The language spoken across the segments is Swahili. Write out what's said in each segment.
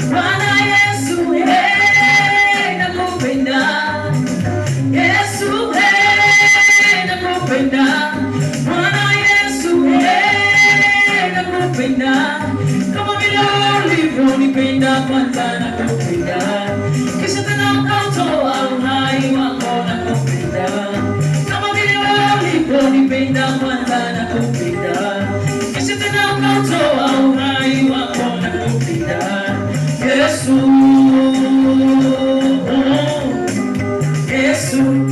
Bwana Yesu, nakupenda. Yesu, nakupenda. Bwana Yesu, nakupenda. Kama vile ulivyonipenda kwanza, nakupenda. Kisha tena ukautoa uhai wako, nakupenda. Kama vile ulivyonipenda kwanza, nakupenda. Kisha tena ukautoa uhai wako, nakupenda. Yesu, Yesu.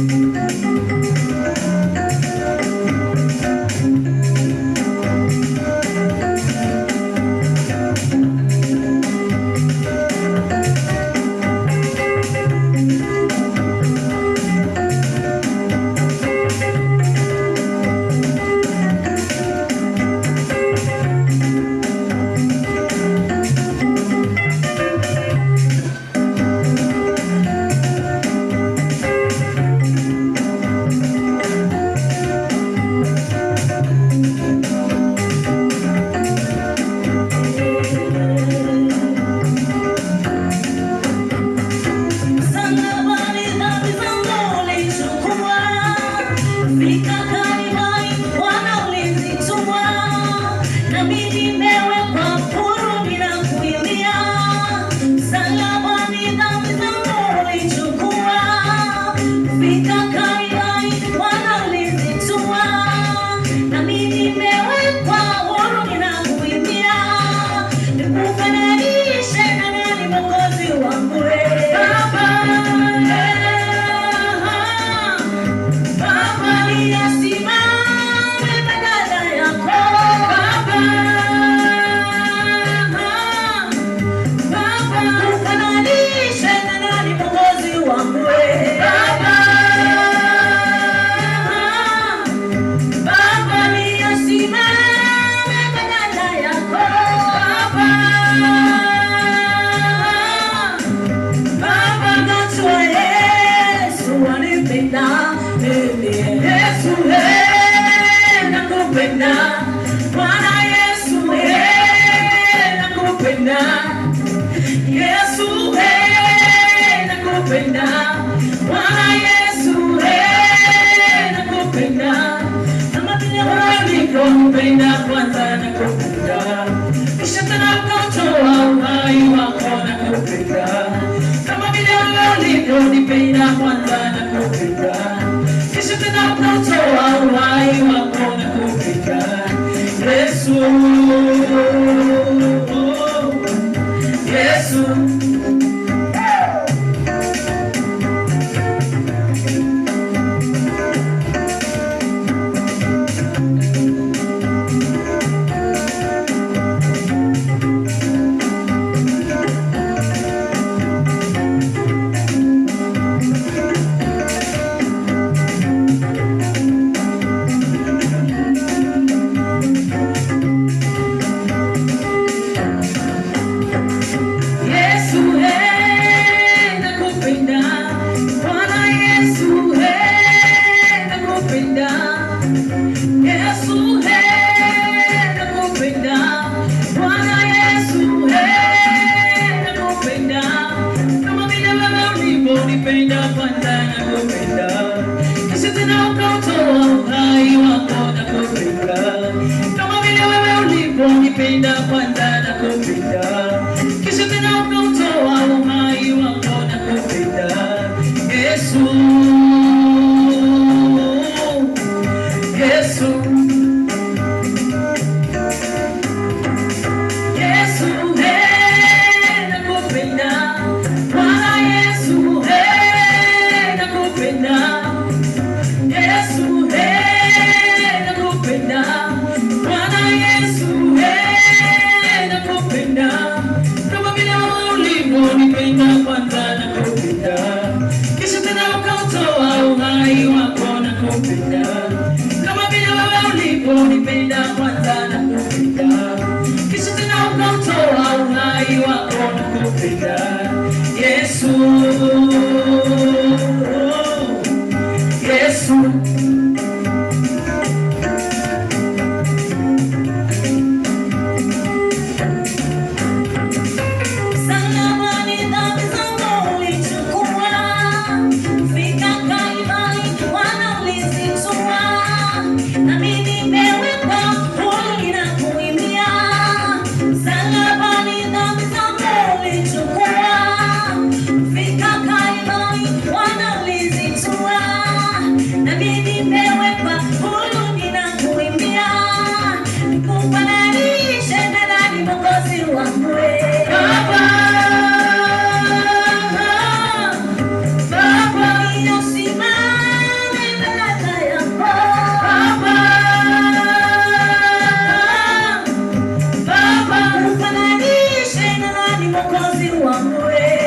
Mwokozi wangu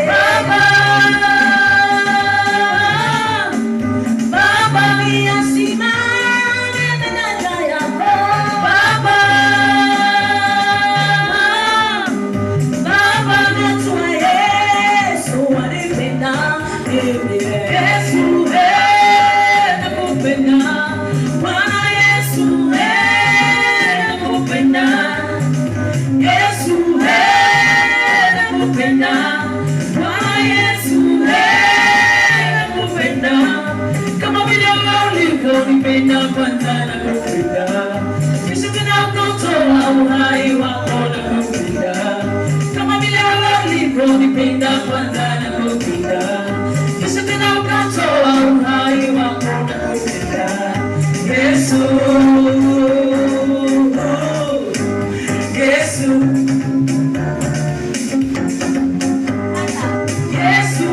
Baba, Baba niyasimame mbele yako Baba, Baba najua Yesu anipenda, Yesu nakupenda, Bwana Yesu nakupenda, Yesu nakupenda, Bwana Yesu nakupenda, kama vile ulivyonipenda kwanza nakupenda, kisha tena ukatoa uhai wako nakupenda, kama vile ulivyonipenda kwanza nakupenda, kisha tena ukatoa uhai wako nakupenda, Yesu, Yesu, Yesu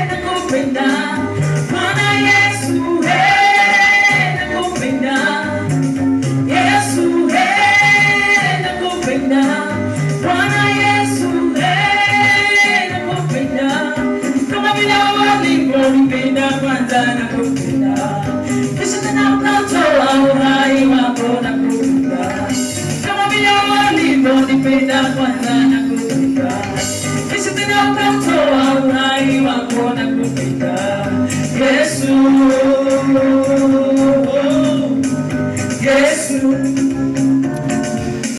nakupenda, Bwana Yesu nakupenda, Yesu nakupenda, Bwana Yesu nakupenda, kama vile ulivyonipenda kwanza nakupenda, kisha tena ukatoa uhai wako nakupenda, kama vile ulivyonipenda kwanza nakupenda, kisha tena ukatoa uhai wako nakupenda, Yesu.